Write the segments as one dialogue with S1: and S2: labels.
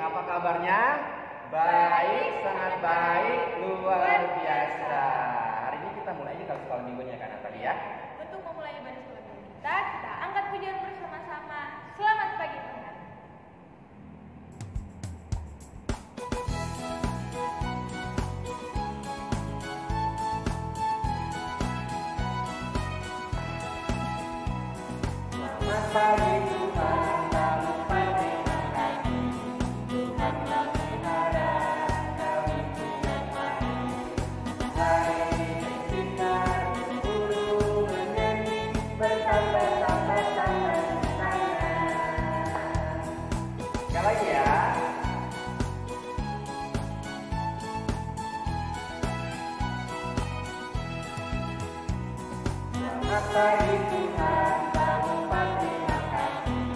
S1: apa kabarnya? Baik, sangat baik, luar biasa. Hari ini kita mulai aja kalau sekolah minggunya kan Natalia ya?
S2: Untuk memulai ibadah sekolah minggu kita angkat pujian bersama-sama. Selamat pagi Tuhan.
S1: Selamat pagi Tuhan, kami berterima kasih. Tuhan memelihara kami tiap hari. Hari bersinar, burung bernyanyi, bersampai-sampai sekali lagi ya. Selamat pagi Tuhan, kami berterima kasih.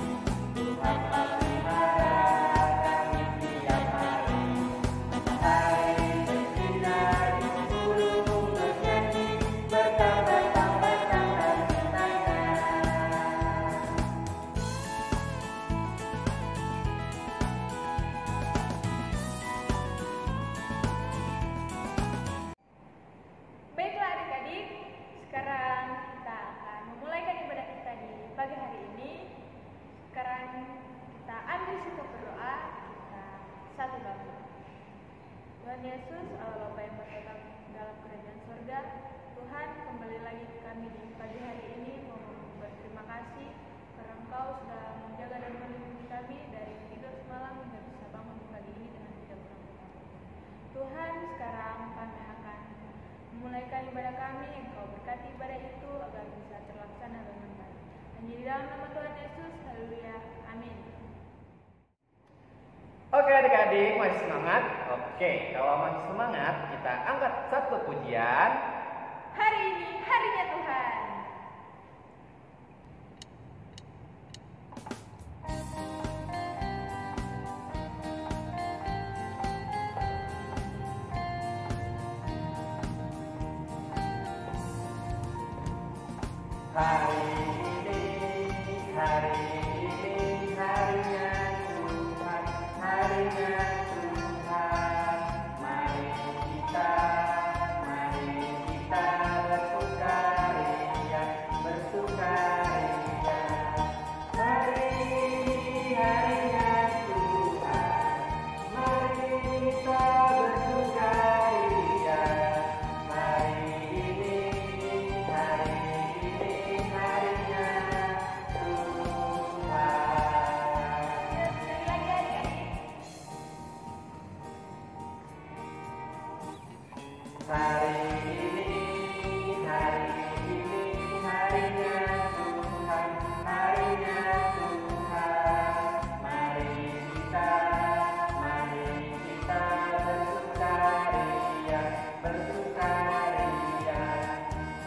S1: Tuhan memelihara kami tiap hari. Hari bersinar, burung bernyanyi, bersampai-sampai
S2: Baiklah adik-adik, sekarang kita akan memulaikan ibadah kita di pagi hari ini. Sekarang kita ambil sikap berdoa, kita satu bangsa. Tuhan Yesus, Allah Bapa yang bertetap dalam kerajaan surga, Tuhan kembali lagi ke kami di pagi hari ini mau berterima kasih karena Engkau sudah menjaga dan melindungi kami dari tidur semalam hingga bisa bangun di pagi ini dengan tidak kurang apapun. Tuhan, sekarang kami akan memulaikan ibadah kami, Engkau berkati ibadah itu agar bisa terlaksana dengan baik. Hanya di dalam nama Tuhan Yesus, haleluya, amin.
S1: Oke adik-adik, masih semangat? Oke, kalau masih semangat, kita angkat satu pujian.
S2: Hari ini harinya Tuhan.
S1: Hari ini harinya Tuhan, harinya Tuhan. Mari kita bersukaria, bersukaria. Hari ini harinya Tuhan, mari kita bersukaria. Hari ini harinya Tuhan.
S2: Sekali lagi adik-adik.
S1: Hari ini harinya Tuhan, harinya Tuhan. Mari kita bersukaria, bersukaria.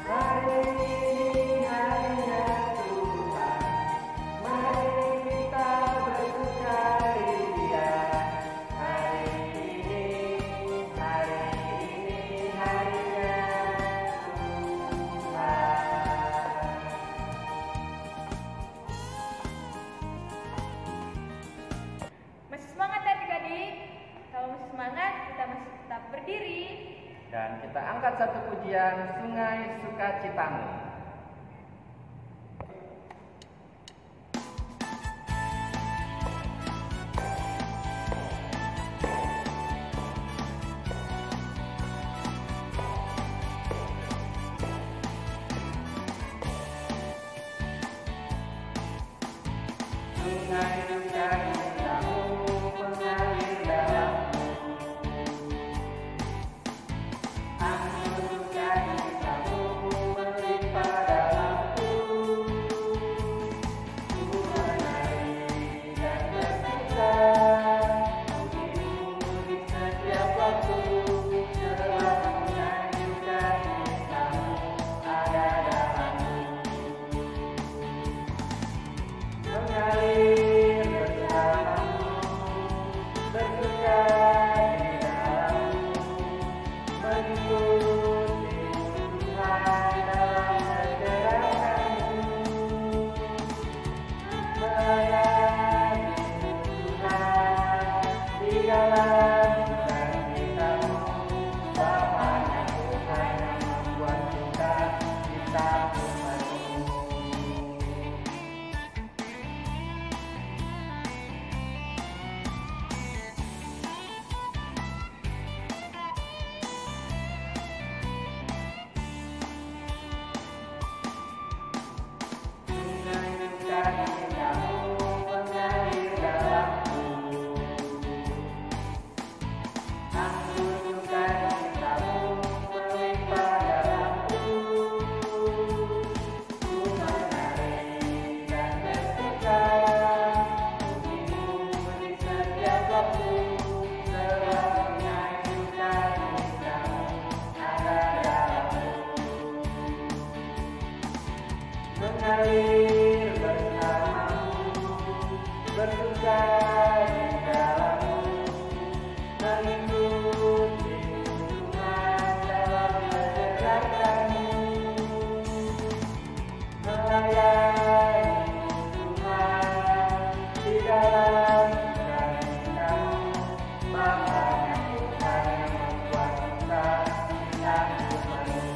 S1: Hari ini harinya Tuhan, mari kita bersukaria. Hari ini harinya Tuhan.
S2: Masih semangat adik-adik? Kalau masih semangat, kita masih tetap berdiri.
S1: Dan kita angkat satu pujian Sungai Sukacitamu. Sungai Sukacitamu mengalir dalammu. Angin sukacitamu melimpah dalamku. Ku menari dan berduka, pujimu di setiap waktu. Selalunya sukacitamu ada dalamku. Mengalir bersamamu bersuka di dalammu, mengikuti Tuhan dalam perjalananmu, melayani Tuhan di dalam kehidupanmu, maka Tuhan yang membuat kita sanggup penuh.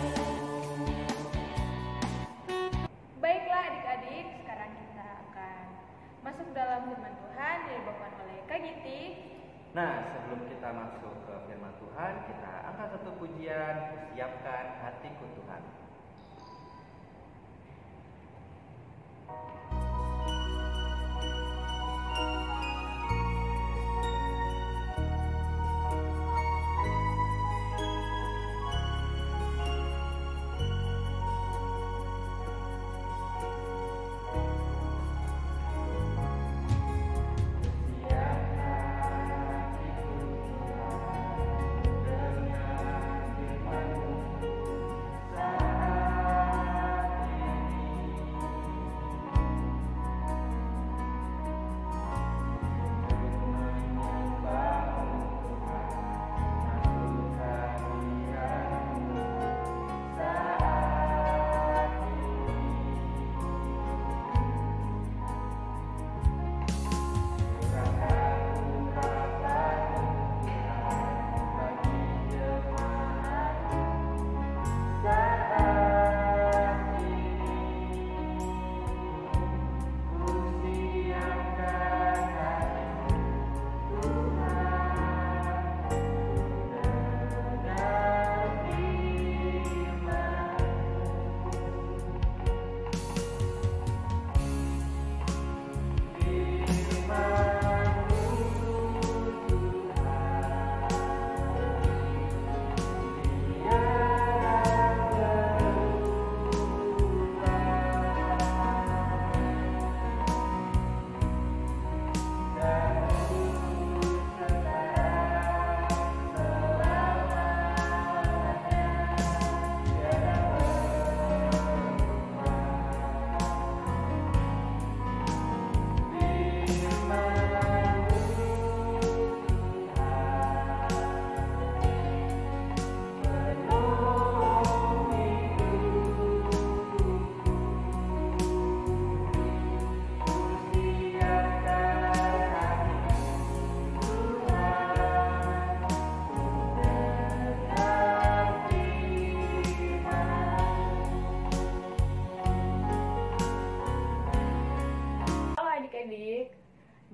S2: Baiklah adik-adik, sekarang kita akan masuk dalam firman Tuhan yang dibawakan oleh Kak Giti.
S1: Nah, sebelum kita masuk ke firman Tuhan, kita angkat satu pujian, siapkan hatiku Tuhan.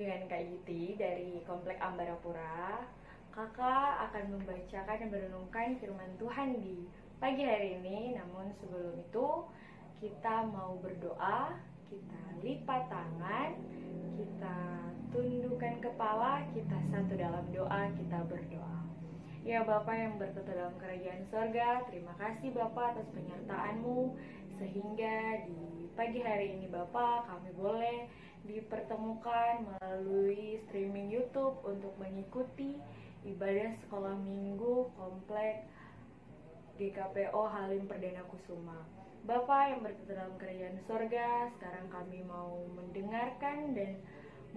S2: Dengan Kak Giti dari Komplek Ambarapura, kakak akan membacakan dan merenungkan firman Tuhan di pagi hari ini. Namun sebelum itu kita mau berdoa, kita lipat tangan, kita tundukkan kepala, kita satu dalam doa, kita berdoa. Ya Bapa yang bertata dalam kerajaan sorga, terima kasih Bapa atas penyertaan-Mu, sehingga di pagi hari ini Bapa kami boleh dipertemukan melalui streaming YouTube untuk mengikuti ibadah sekolah minggu Komplek GKPO Halim Perdana Kusuma. Bapa yang bertata dalam kerajaan sorga, sekarang kami mau mendengarkan dan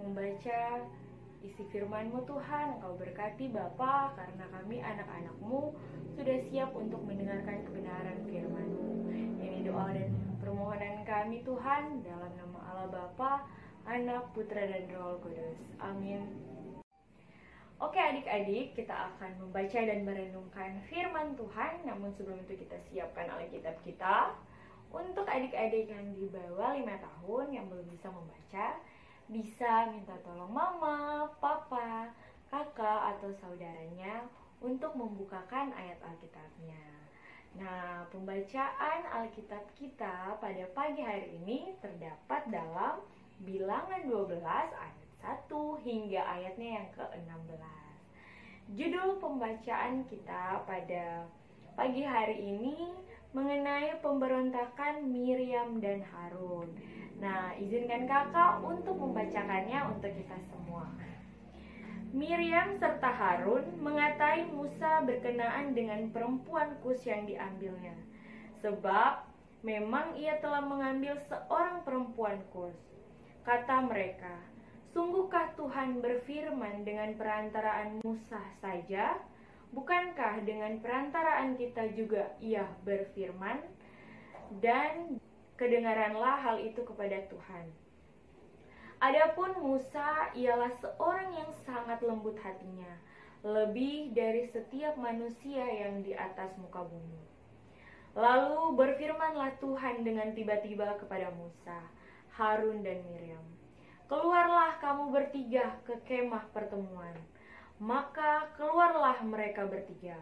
S2: membaca isi firman-Mu Tuhan. Engkau berkati Bapa, karena kami anak-anak-Mu sudah siap untuk mendengarkan kebenaran firman-Mu. Ini doa dan permohonan kami Tuhan, dalam nama Allah Bapa, Anak, Putra, dan Roh Kudus. Amin. Oke adik-adik, kita akan membaca dan merenungkan firman Tuhan. Namun sebelum itu kita siapkan Alkitab kita. Untuk adik-adik yang di bawah 5 tahun yang belum bisa membaca, bisa minta tolong mama, papa, kakak, atau saudaranya untuk membukakan ayat Alkitabnya. Nah, pembacaan Alkitab kita pada pagi hari ini terdapat dalam Bilangan 12 ayat 1 hingga ayatnya yang ke-16. Judul pembacaan kita pada pagi hari ini mengenai pemberontakan Miriam dan Harun. Nah, izinkan kakak untuk membacakannya untuk kita semua. Miriam serta Harun mengatai Musa berkenaan dengan perempuan Kus yang diambilnya, sebab memang ia telah mengambil seorang perempuan Kus. Kata mereka,
S3: Sungguhkah Tuhan berfirman dengan perantaraan Musa saja? Bukankah dengan perantaraan kita juga Ia berfirman? Dan kedengaranlah hal itu kepada Tuhan. Adapun Musa ialah seorang yang sangat lembut hatinya, lebih dari setiap manusia yang di atas muka bumi. Lalu berfirmanlah Tuhan dengan tiba-tiba kepada Musa, Harun dan Miriam, keluarlah kamu bertiga ke kemah pertemuan. Maka keluarlah mereka bertiga.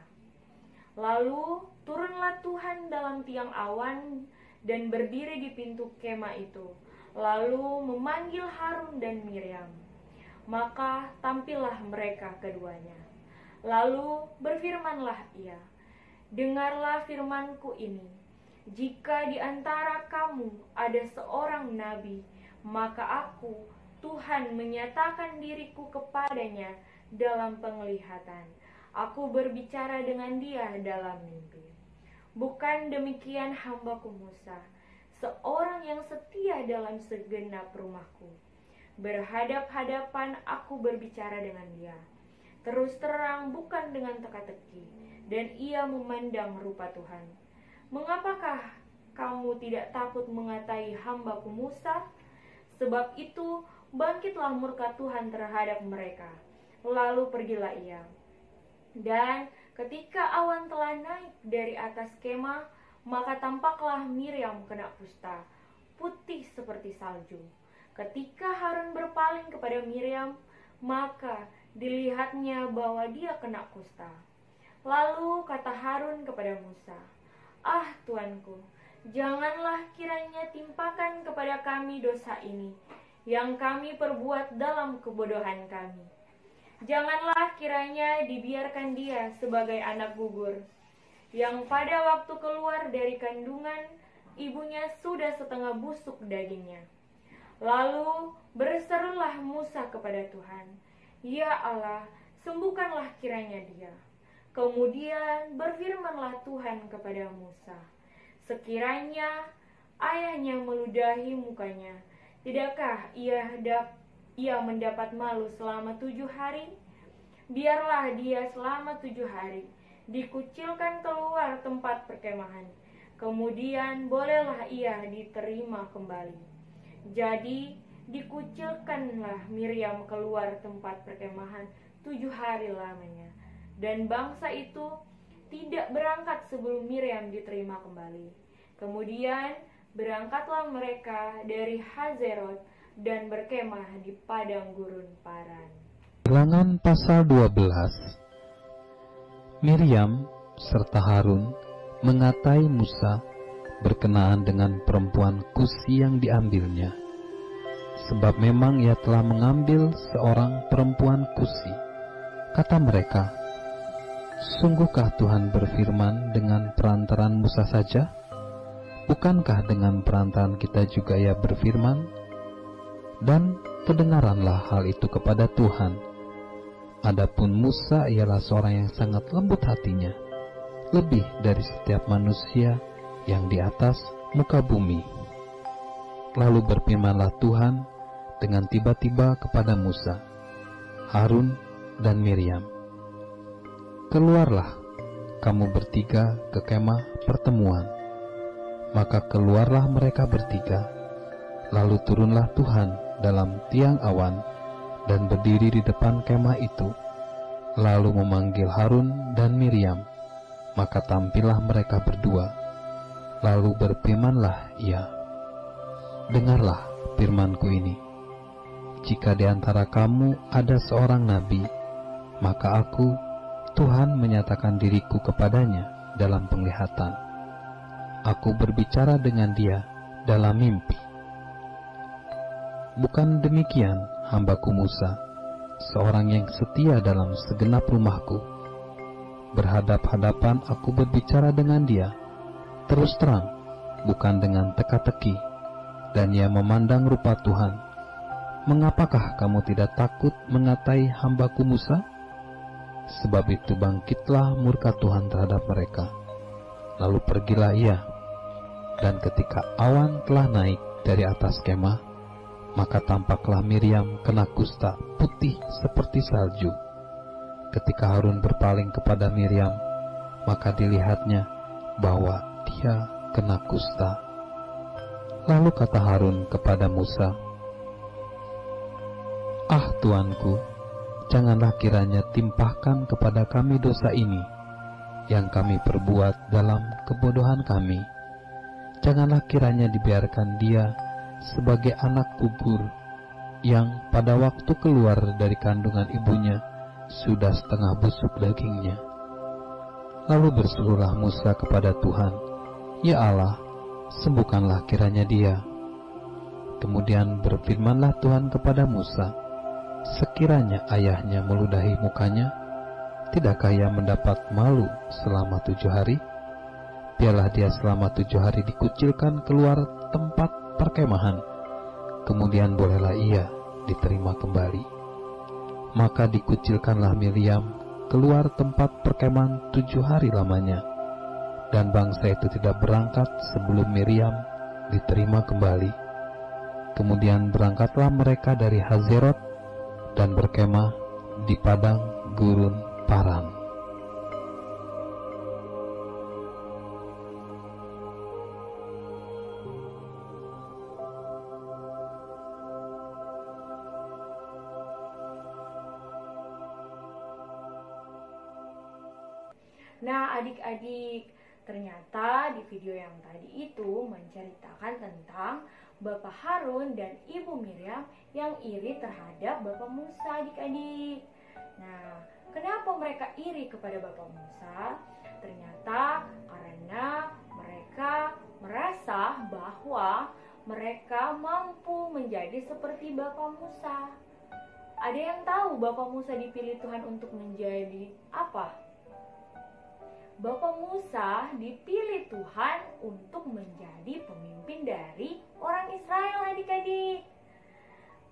S3: Lalu turunlah Tuhan dalam tiang awan dan berdiri di pintu kemah itu, lalu memanggil Harun dan Miriam. Maka tampillah mereka keduanya. Lalu berfirmanlah Ia, dengarlah firmanku ini, jika di antara kamu ada seorang nabi, maka aku, Tuhan, menyatakan diriku kepadanya dalam penglihatan. Aku berbicara dengan dia dalam mimpi. Bukan demikian hambaku Musa, seorang yang setia dalam segenap rumahku. Berhadap-hadapan aku berbicara dengan dia, terus terang bukan dengan teka-teki, dan ia memandang rupa Tuhan. Mengapakah kamu tidak takut mengatai hambaku Musa? Sebab itu bangkitlah murka Tuhan terhadap mereka. Lalu pergilah ia. Dan ketika awan telah naik dari atas kemah, maka tampaklah Miriam kena kusta, putih seperti salju. Ketika Harun berpaling kepada Miriam, maka dilihatnya bahwa dia kena kusta. Lalu kata Harun kepada Musa, "Ah Tuanku, janganlah kiranya timpakan kepada kami dosa ini, yang kami perbuat dalam kebodohan kami. Janganlah kiranya dibiarkan dia sebagai anak gugur, yang pada waktu keluar dari kandungan, ibunya sudah setengah busuk dagingnya." Lalu berserulah Musa kepada Tuhan, "Ya Allah, sembuhkanlah kiranya dia." Kemudian berfirmanlah Tuhan kepada Musa, "Sekiranya ayahnya meludahi mukanya, tidakkah ia mendapat malu selama 7 hari? Biarlah dia selama 7 hari dikucilkan keluar tempat perkemahan, kemudian bolehlah ia diterima kembali." Jadi dikucilkanlah Miriam keluar tempat perkemahan 7 hari lamanya, dan bangsa itu tidak berangkat sebelum Miriam diterima kembali. Kemudian berangkatlah mereka dari Hazerot dan berkemah di padang gurun Paran.
S4: Bilangan pasal 12. Miriam serta Harun mengatai Musa berkenaan dengan perempuan Kusi yang diambilnya, sebab memang ia telah mengambil seorang perempuan Kusi. Kata mereka, "Sungguhkah Tuhan berfirman dengan perantaran Musa saja? Bukankah dengan perantaran kita juga ia berfirman?" Dan kedengaranlah hal itu kepada Tuhan. Adapun Musa ialah seorang yang sangat lembut hatinya, lebih dari setiap manusia yang di atas muka bumi. Lalu berfirmanlah Tuhan dengan tiba-tiba kepada Musa, Harun, dan Miriam, "Keluarlah kamu bertiga ke kemah pertemuan." Maka keluarlah mereka bertiga. Lalu turunlah Tuhan dalam tiang awan dan berdiri di depan kemah itu, lalu memanggil Harun dan Miriam. Maka tampillah mereka berdua. Lalu berfirmanlah Ia, "Dengarlah firmanku ini. Jika di antara kamu ada seorang nabi, maka aku, Tuhan, menyatakan diriku kepadanya dalam penglihatan. Aku berbicara dengan dia dalam mimpi. Bukan demikian hambaku Musa, seorang yang setia dalam segenap rumahku. Berhadap-hadapan aku berbicara dengan dia, terus terang, bukan dengan teka-teki, dan ia memandang rupa Tuhan. Mengapakah kamu tidak takut mengatai hambaku Musa? Sebab itu bangkitlah murka Tuhan terhadap mereka. Lalu pergilah ia, dan ketika awan telah naik dari atas kemah, Maka tampaklah Miriam kena kusta putih seperti salju. Ketika Harun berpaling kepada Miriam, maka dilihatnya bahwa dia kena kusta. Lalu kata Harun kepada Musa, "Ah Tuanku, janganlah kiranya timpahkan kepada kami dosa ini yang kami perbuat dalam kebodohan kami. Janganlah kiranya dibiarkan dia sebagai anak gugur yang pada waktu keluar dari kandungan ibunya sudah setengah busuk dagingnya." Lalu berserulah Musa kepada Tuhan, "Ya Allah, sembuhkanlah kiranya dia." Kemudian berfirmanlah Tuhan kepada Musa, "Sekiranya ayahnya meludahi mukanya, tidakkah ia mendapat malu selama 7 hari? Biarlah dia selama 7 hari dikucilkan keluar tempat perkemahan, kemudian bolehlah ia diterima kembali." Maka dikucilkanlah Miriam keluar tempat perkemahan 7 hari lamanya, dan bangsa itu tidak berangkat sebelum Miriam diterima kembali. Kemudian berangkatlah mereka dari Hazerot dan berkemah di padang gurun Paran.
S3: Nah, adik-adik, ternyata di video yang tadi itu menceritakan tentang Bapak Harun dan Ibu Miriam yang iri terhadap Bapak Musa, adik-adik. Nah, kenapa mereka iri kepada Bapak Musa? Ternyata karena mereka merasa bahwa mereka mampu menjadi seperti Bapak Musa. Ada yang tahu Bapak Musa dipilih Tuhan untuk menjadi apa? Bapak Musa dipilih Tuhan untuk menjadi pemimpin dari orang Israel, adik-adik.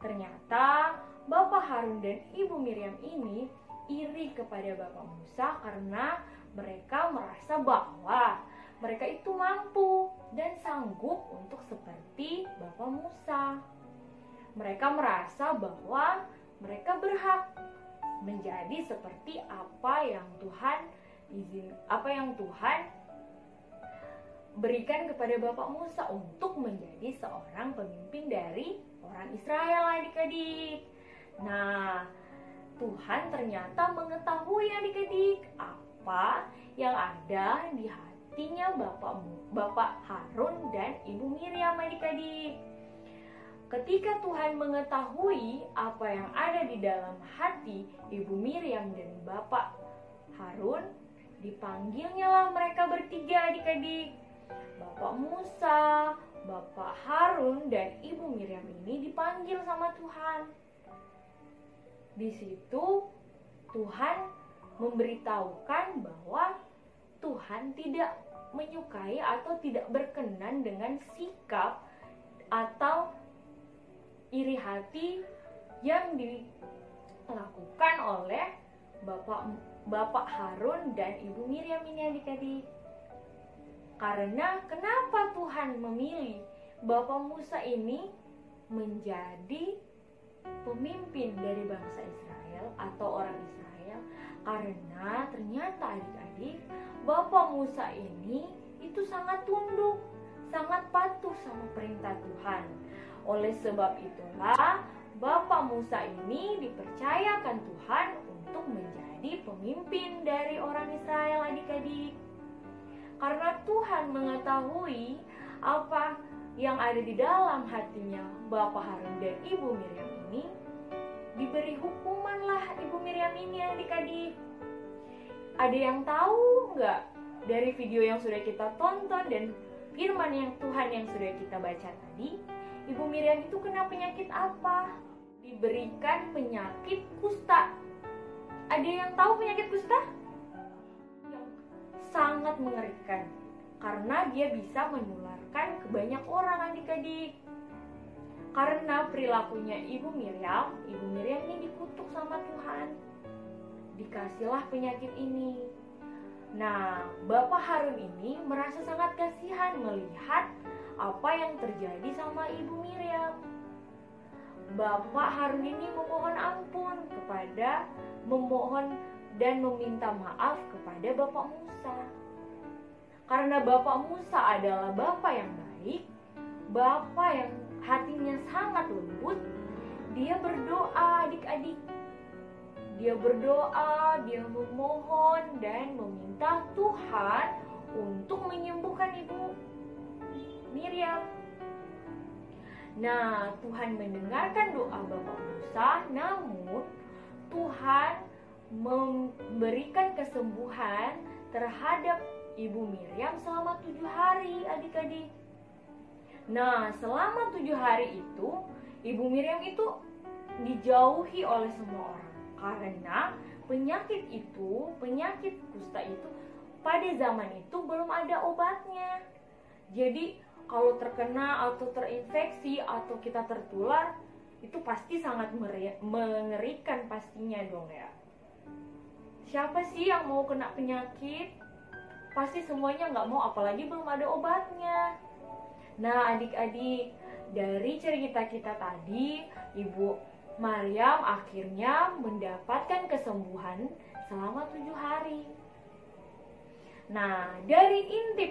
S3: Ternyata Bapak Harun dan Ibu Miriam ini iri kepada Bapak Musa karena mereka merasa bahwa mereka itu mampu dan sanggup untuk seperti Bapak Musa. Mereka merasa bahwa mereka berhak menjadi seperti apa yang Tuhan berikan kepada Bapak Musa untuk menjadi seorang pemimpin dari orang Israel, adik-adik. Nah, Tuhan ternyata mengetahui, adik-adik, apa yang ada di hatinya Bapak Harun dan Ibu Miriam, adik-adik. Ketika Tuhan mengetahui apa yang ada di dalam hati Ibu Miriam dan Bapak Harun, dipanggilnya lah mereka bertiga, adik-adik. Bapak Musa, Bapak Harun, dan Ibu Miriam ini dipanggil sama Tuhan. Di situ Tuhan memberitahukan bahwa Tuhan tidak menyukai atau tidak berkenan dengan sikap atau iri hati yang dilakukan oleh Bapak Harun dan Ibu Miriam ini, adik-adik. Karena kenapa Tuhan memilih Bapak Musa ini menjadi pemimpin dari bangsa Israel atau orang Israel? Karena ternyata, adik-adik, Bapak Musa ini itu sangat tunduk, sangat patuh sama perintah Tuhan. Oleh sebab itulah Bapak Musa ini dipercayakan Tuhan untuk menjadi pemimpin dari orang Israel, adik-adik. Karena Tuhan mengetahui apa yang ada di dalam hatinya Bapak Harun dan Ibu Miriam ini, diberi hukumanlah Ibu Miriam ini, adik-adik. Ada yang tahu nggak dari video yang sudah kita tonton dan firman yang Tuhan yang sudah kita baca tadi, Ibu Miriam itu kena penyakit apa? Diberikan penyakit kusta. Ada yang tahu penyakit kusta? Yang sangat mengerikan, karena dia bisa menularkan ke banyak orang, adik-adik. Karena perilakunya Ibu Miriam ini dikutuk sama Tuhan. Dikasihlah penyakit ini. Nah, Bapak Harun ini merasa sangat kasihan melihat apa yang terjadi sama Ibu Miriam. Bapak Harun ini memohon ampun memohon dan meminta maaf kepada Bapak Musa. Karena Bapak Musa adalah Bapak yang baik, Bapak yang hatinya sangat lembut, dia berdoa adik-adik. Dia berdoa, dia memohon dan meminta Tuhan untuk menyembuhkan Ibu Miriam. Nah, Tuhan mendengarkan doa Bapak Musa, namun Tuhan memberikan kesembuhan terhadap Ibu Miriam selama 7 hari adik-adik. Nah, selama 7 hari itu, Ibu Miriam itu dijauhi oleh semua orang. Karena penyakit kusta itu, pada zaman itu belum ada obatnya. Jadi, kalau terkena atau terinfeksi atau kita tertular, itu pasti sangat mengerikan pastinya dong ya. Siapa sih yang mau kena penyakit? Pasti semuanya nggak mau, apalagi belum ada obatnya. Nah adik-adik, dari cerita kita tadi, Ibu Maryam akhirnya mendapatkan kesembuhan selama 7 hari. Nah, dari inti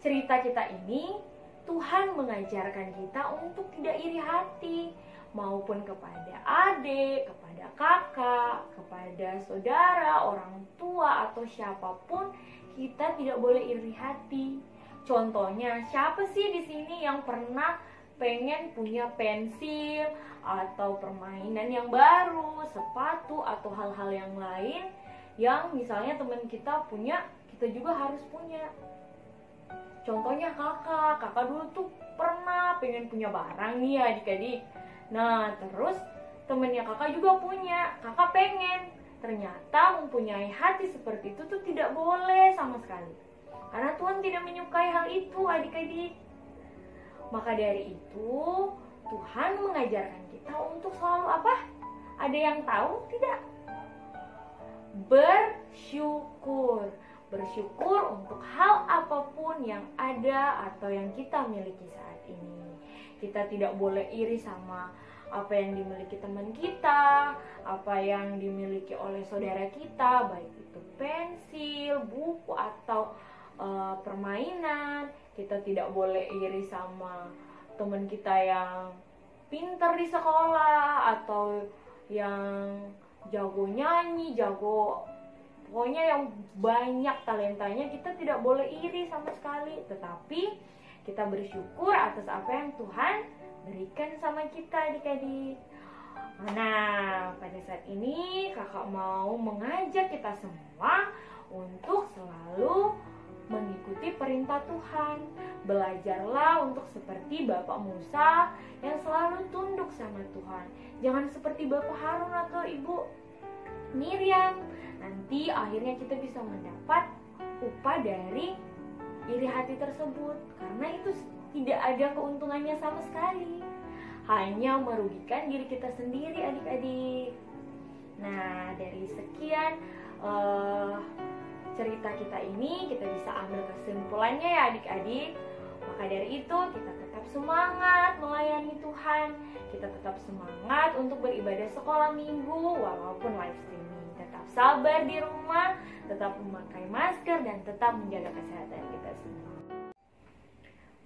S3: cerita kita ini, Tuhan mengajarkan kita untuk tidak iri hati, maupun kepada adik, kepada kakak, kepada saudara, orang tua, atau siapapun, kita tidak boleh iri hati. Contohnya, siapa sih di sini yang pernah pengen punya pensil atau permainan yang baru, sepatu atau hal-hal yang lain yang misalnya teman kita punya, kita juga harus punya. Contohnya kakak dulu tuh pernah pengen punya barang nih adik-adik. Nah terus temennya kakak juga punya, kakak pengen. Ternyata mempunyai hati seperti itu tuh tidak boleh sama sekali, karena Tuhan tidak menyukai hal itu adik-adik. Maka dari itu Tuhan mengajarkan kita untuk selalu apa? Ada yang tahu tidak? Bersyukur. Bersyukur untuk hal apapun yang ada atau yang kita miliki saat ini. Kita tidak boleh iri sama apa yang dimiliki teman kita, apa yang dimiliki oleh saudara kita, baik itu pensil, buku, atau permainan. Kita tidak boleh iri sama teman kita yang pintar di sekolah atau yang jago nyanyi, pokoknya yang banyak talentanya. Kita tidak boleh iri sama sekali, tetapi kita bersyukur atas apa yang Tuhan berikan sama kita adik-adik. Nah, pada saat ini kakak mau mengajak kita semua untuk selalu mengikuti perintah Tuhan. Belajarlah untuk seperti Bapak Musa yang selalu tunduk sama Tuhan. Jangan seperti Bapak Harun atau Ibu Miriam. Nanti akhirnya kita bisa mendapat upah dari iri hati tersebut, karena itu tidak ada keuntungannya sama sekali, hanya merugikan diri kita sendiri adik-adik. Nah, dari sekian cerita kita ini, kita bisa ambil kesimpulannya ya adik-adik. Maka dari itu kita tetap semangat melayani Tuhan, kita tetap semangat untuk beribadah sekolah minggu walaupun live streaming. Tetap sabar di rumah, tetap memakai masker, dan tetap menjaga kesehatan kita semua.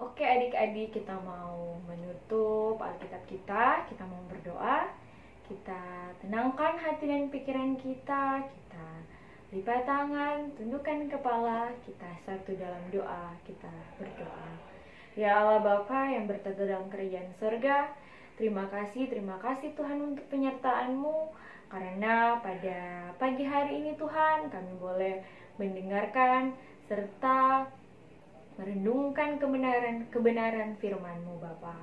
S3: Oke adik-adik, kita mau menutup Alkitab kita mau berdoa. Kita tenangkan hati dan pikiran kita lipat tangan, tundukkan kepala, kita satu dalam doa, kita berdoa. Ya Allah Bapa yang bertata dalam kerajaan surga, terima kasih Tuhan untuk penyertaan-Mu, karena pada pagi hari ini Tuhan kami boleh mendengarkan serta merenungkan kebenaran firman-Mu Bapa.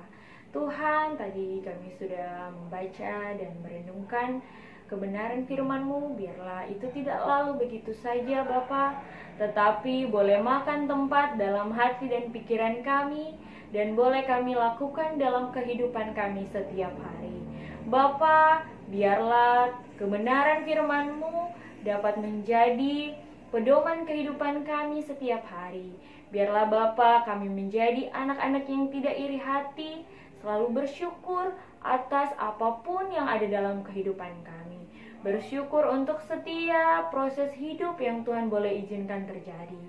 S3: Tuhan, tadi kami sudah membaca dan merenungkan kebenaran firman-Mu, biarlah itu tidak lalu begitu saja Bapa, tetapi boleh makan tempat dalam hati dan pikiran kami, dan boleh kami lakukan dalam kehidupan kami setiap hari. Bapa, biarlah kebenaran firman-Mu dapat menjadi pedoman kehidupan kami setiap hari. Biarlah Bapa, kami menjadi anak-anak yang tidak iri hati, selalu bersyukur atas apapun yang ada dalam kehidupan kami. Bersyukur untuk setiap proses hidup yang Tuhan boleh izinkan terjadi.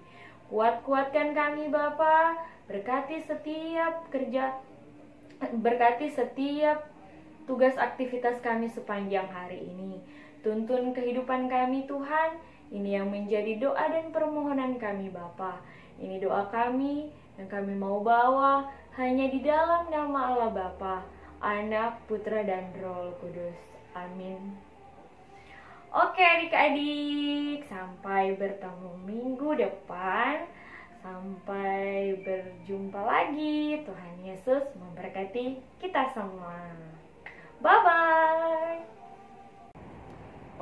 S3: Kuatkan kami Bapa, berkati setiap tugas aktivitas kami sepanjang hari ini. Tuntun kehidupan kami Tuhan, ini yang menjadi doa dan permohonan kami Bapa. Ini doa kami yang kami mau bawa hanya di dalam nama Allah Bapa, Anak, Putra, dan Roh Kudus. Amin. Oke adik-adik, sampai bertemu minggu depan. Sampai berjumpa lagi. Tuhan Yesus memberkati kita semua. Bye-bye.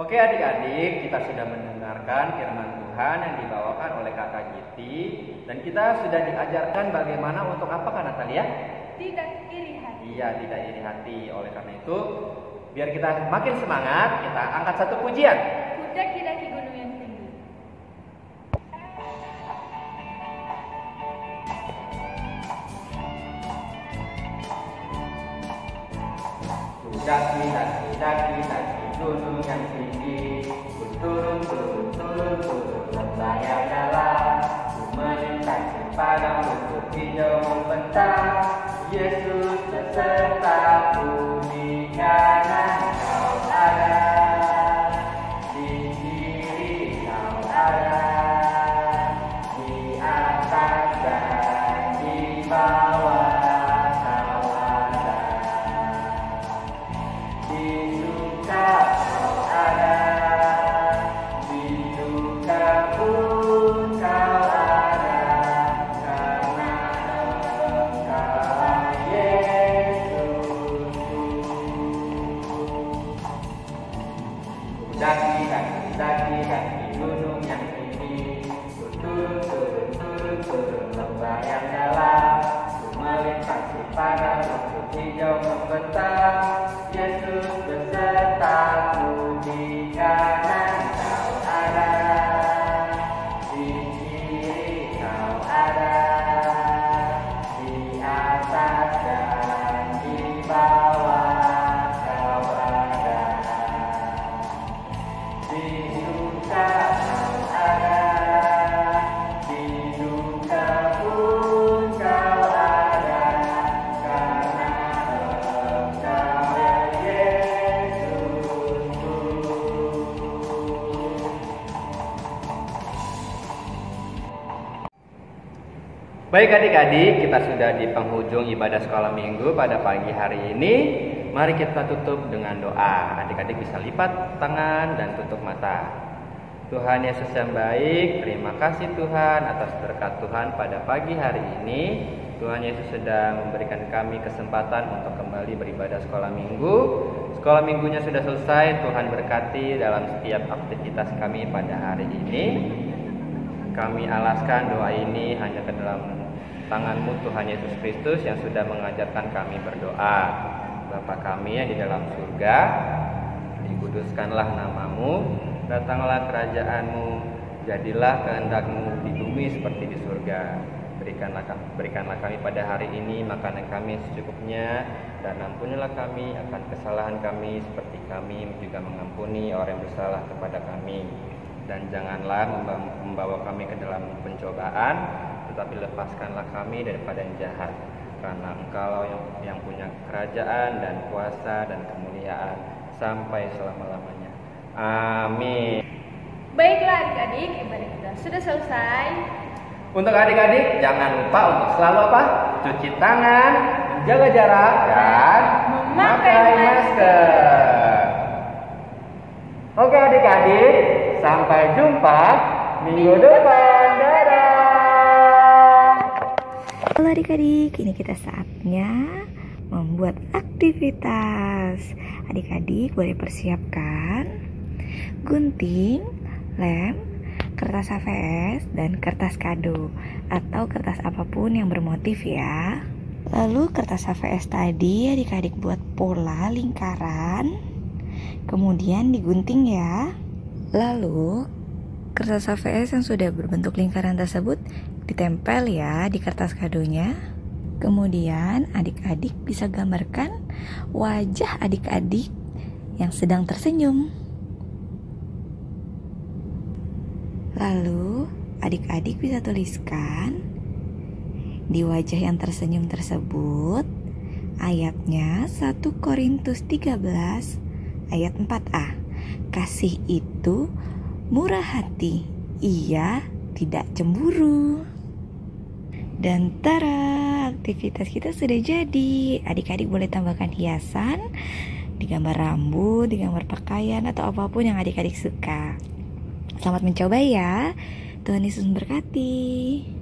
S1: Oke adik-adik, kita sudah mendengarkan firman Tuhan yang dibawakan oleh Kakak Giti. Dan kita sudah diajarkan bagaimana untuk apa Kak Natalia?
S2: Tidak iri hati.
S1: Iya, tidak iri hati. Oleh karena itu, biar kita makin semangat, kita angkat satu pujian.
S2: Ku daki-daki gunung yang tinggi.
S1: Ku daki-daki gunung yang tinggi. Ku turun lembah yang dalam. Ku melintasi padang rumput hijau membentang. Yesus besertaku di kanan kau ada, di kiri kau ada, di atas dan di bawah kau ada, di suka kau ada, di duka pun kau ada, karena Engkau daki gunung yang tinggi. Ku turun lembah yang dalam. Ku melintasi padang rumput hijau membentang. Yesus besertaku di kanan kau ada, di kiri kau ada, di atas dan di bawah kau ada, di suka kau ada, di duka pun kau ada, karena Engkau Yesusku. Baik adik-adik, kita sudah di penghujung ibadah sekolah minggu pada pagi hari ini. Mari kita tutup dengan doa. Adik-adik bisa lipat tangan dan tutup mata. Tuhan Yesus yang baik, terima kasih Tuhan atas berkat Tuhan pada pagi hari ini. Tuhan Yesus sedang memberikan kami kesempatan untuk kembali beribadah sekolah minggu. Sekolah minggunya sudah selesai, Tuhan berkati dalam setiap aktivitas kami pada hari ini. Kami alaskan doa ini hanya ke dalam tangan-Mu Tuhan Yesus Kristus yang sudah mengajarkan kami berdoa. Bapa kami yang di dalam surga, dikuduskanlah nama-Mu, datanglah kerajaan-Mu, jadilah kehendak-Mu di bumi seperti di surga. Berikanlah kami pada hari ini makanan kami secukupnya, dan ampunilah kami akan kesalahan kami seperti kami juga mengampuni orang yang bersalah kepada kami. Dan janganlah membawa kami ke dalam pencobaan, tetapi lepaskanlah kami daripada yang jahat. Karena Engkau yang punya kerajaan dan kuasa dan kemuliaan sampai selama-lamanya. Amin.
S2: Baiklah adik-adik, ibadah kita sudah selesai.
S1: Untuk adik-adik, jangan lupa untuk selalu apa? Cuci tangan, menjaga jarak, dan memakai masker. Oke adik-adik, sampai jumpa minggu depan. Dadah.
S5: Halo adik-adik, ini kita saatnya membuat aktivitas. Adik-adik boleh persiapkan gunting, lem, kertas HVS, dan kertas kado atau kertas apapun yang bermotif ya. Lalu kertas HVS tadi adik-adik buat pola lingkaran, kemudian digunting ya. Lalu kertas HVS yang sudah berbentuk lingkaran tersebut ditempel ya di kertas kadonya. Kemudian adik-adik bisa gambarkan wajah adik-adik yang sedang tersenyum. Lalu adik-adik bisa tuliskan di wajah yang tersenyum tersebut ayatnya 1 Korintus 13 ayat 4a. Kasih itu murah hati, ia tidak cemburu. Dan tara, aktivitas kita sudah jadi. Adik-adik boleh tambahkan hiasan, digambar rambut, digambar pakaian, atau apapun yang adik-adik suka. Selamat mencoba ya. Tuhan Yesus memberkati.